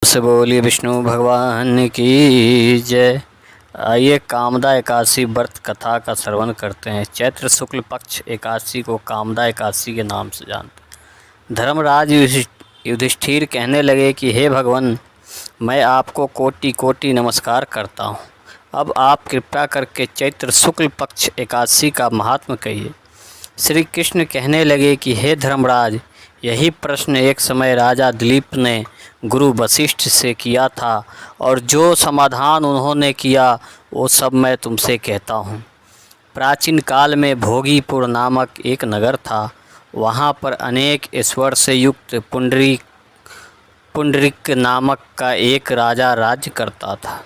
से बोलिए विष्णु भगवान की जय। आइए कामदा एकादशी व्रत कथा का श्रवण करते हैं। चैत्र शुक्ल पक्ष एकादशी को कामदा एकादशी के नाम से जानते हैं। धर्मराज युधिष्ठिर कहने लगे कि हे भगवान, मैं आपको कोटि कोटि नमस्कार करता हूँ। अब आप कृपा करके चैत्र शुक्ल पक्ष एकादशी का महात्म कहिए। श्री कृष्ण कहने लगे कि हे धर्मराज, यही प्रश्न एक समय राजा दिलीप ने गुरु वशिष्ठ से किया था और जो समाधान उन्होंने किया वो सब मैं तुमसे कहता हूँ। प्राचीन काल में भोगीपुर नामक एक नगर था। वहाँ पर अनेक ईश्वर से युक्त पुंडरिक नामक का एक राजा राज्य करता था।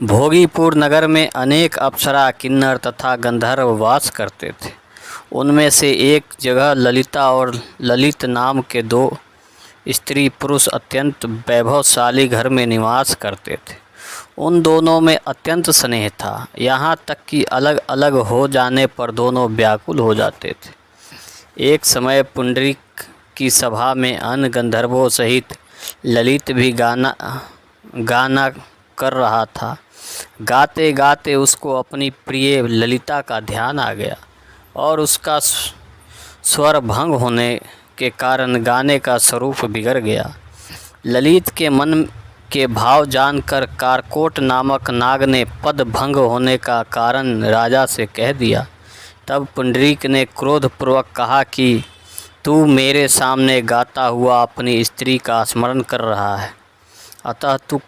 भोगीपुर नगर में अनेक अप्सरा, किन्नर तथा गंधर्व वास करते थे। उनमें से एक जगह ललिता और ललित नाम के दो स्त्री पुरुष अत्यंत वैभवशाली घर में निवास करते थे। उन दोनों में अत्यंत स्नेह था, यहाँ तक कि अलग अलग हो जाने पर दोनों व्याकुल हो जाते थे। एक समय पुंडरीक की सभा में अन्य गंधर्वों सहित ललित भी गाना कर रहा था। गाते गाते उसको अपनी प्रिय ललिता का ध्यान आ गया और उसका स्वर भंग होने के कारण गाने का स्वरूप बिगड़ गया। ललित के मन के भाव जानकर कारकोट नामक नाग ने पद भंग होने का कारण राजा से कह दिया। तब पुंडरीक ने क्रोधपूर्वक कहा कि तू मेरे सामने गाता हुआ अपनी स्त्री का स्मरण कर रहा है, अतः तू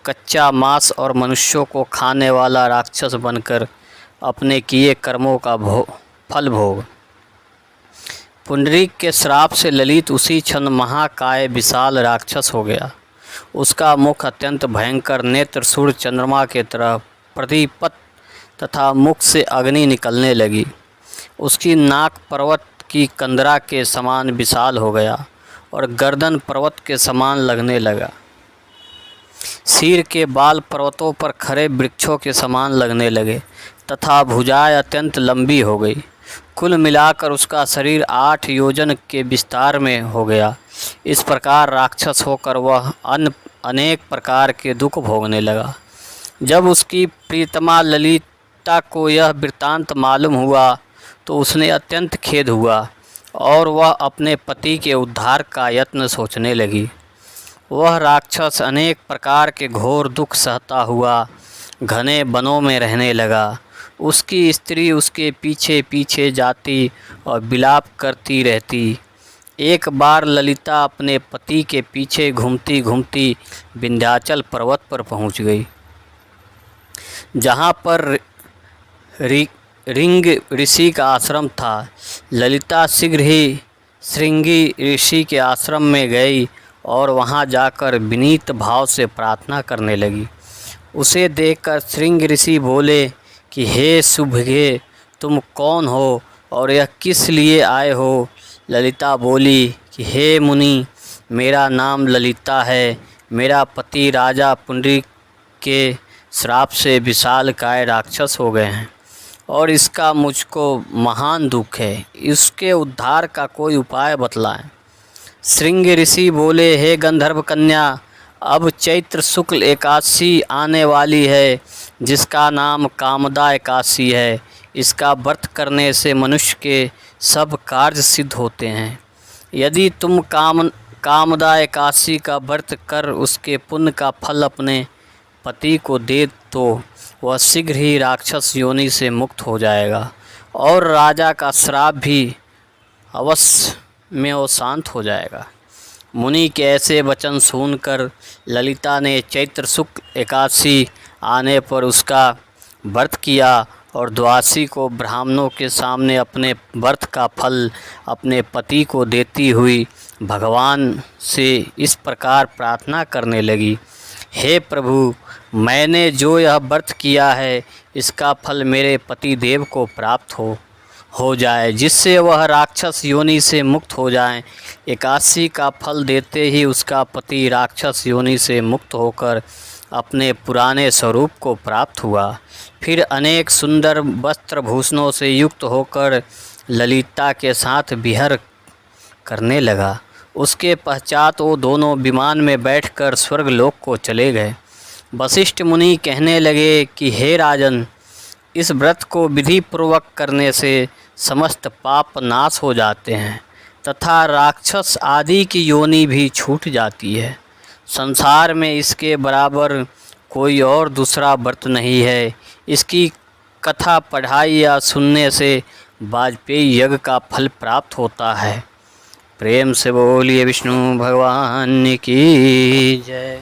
कच्चा मांस और मनुष्यों को खाने वाला राक्षस बनकर अपने किए कर्मों का फल भोग। पुंडरीक के श्राप से ललित उसी क्षण महाकाय विशाल राक्षस हो गया। उसका मुख अत्यंत भयंकर, नेत्र सूर्य चंद्रमा के तरह प्रदीप्त तथा मुख से अग्नि निकलने लगी। उसकी नाक पर्वत की कंदरा के समान विशाल हो गया और गर्दन पर्वत के समान लगने लगा। सिर के बाल पर्वतों पर खड़े वृक्षों के समान लगने लगे तथा भुजाएं अत्यंत लंबी हो गई। कुल मिलाकर उसका शरीर 8 योजन के विस्तार में हो गया। इस प्रकार राक्षस होकर वह अनेक प्रकार के दुख भोगने लगा। जब उसकी प्रियतमा ललिता को यह वृत्तांत मालूम हुआ तो उसने अत्यंत खेद हुआ और वह अपने पति के उद्धार का यत्न सोचने लगी। वह राक्षस अनेक प्रकार के घोर दुख सहता हुआ घने वनों में रहने लगा। उसकी स्त्री उसके पीछे पीछे जाती और विलाप करती रहती। एक बार ललिता अपने पति के पीछे घूमती घूमती विंध्याचल पर्वत पर पहुंच गई, जहां पर रिंग ऋषि का आश्रम था। ललिता शीघ्र ही श्रृंगी ऋषि के आश्रम में गई और वहां जाकर विनीत भाव से प्रार्थना करने लगी। उसे देखकर श्रृंग ऋषि बोले कि हे शुभगे, तुम कौन हो और यह किस लिए आए हो? ललिता बोली कि हे मुनि, मेरा नाम ललिता है। मेरा पति राजा पुंडरीक के श्राप से विशालकाय राक्षस हो गए हैं और इसका मुझको महान दुख है। इसके उद्धार का कोई उपाय बतलाएं। श्रृंग ऋषि बोले, हे गंधर्व कन्या, अब चैत्र शुक्ल एकादशी आने वाली है, जिसका नाम कामदा एकादशी है। इसका व्रत करने से मनुष्य के सब कार्य सिद्ध होते हैं। यदि तुम कामदा एकादशी का व्रत कर उसके पुण्य का फल अपने पति को दे तो वह शीघ्र ही राक्षस योनि से मुक्त हो जाएगा और राजा का श्राप भी अवश्य में वो शांत हो जाएगा। मुनि के ऐसे वचन सुनकर ललिता ने चैत्र शुक्ल एकादशी आने पर उसका व्रत किया और द्वादशी को ब्राह्मणों के सामने अपने व्रत का फल अपने पति को देती हुई भगवान से इस प्रकार प्रार्थना करने लगी, हे प्रभु, मैंने जो यह व्रत किया है इसका फल मेरे पति देव को प्राप्त हो जाए, जिससे वह राक्षस योनि से मुक्त हो जाएं। एकादशी का फल देते ही उसका पति राक्षस योनि से मुक्त होकर अपने पुराने स्वरूप को प्राप्त हुआ। फिर अनेक सुंदर वस्त्र भूषणों से युक्त होकर ललिता के साथ विहर करने लगा। उसके पश्चात वो दोनों विमान में बैठकर स्वर्गलोक को चले गए। वशिष्ठ मुनि कहने लगे कि हे राजन, इस व्रत को विधि पूर्वक करने से समस्त पाप नाश हो जाते हैं तथा राक्षस आदि की योनि भी छूट जाती है। संसार में इसके बराबर कोई और दूसरा व्रत नहीं है। इसकी कथा पढ़ाई या सुनने से वाजपेयी यज्ञ का फल प्राप्त होता है। प्रेम से बोलिए विष्णु भगवान की जय।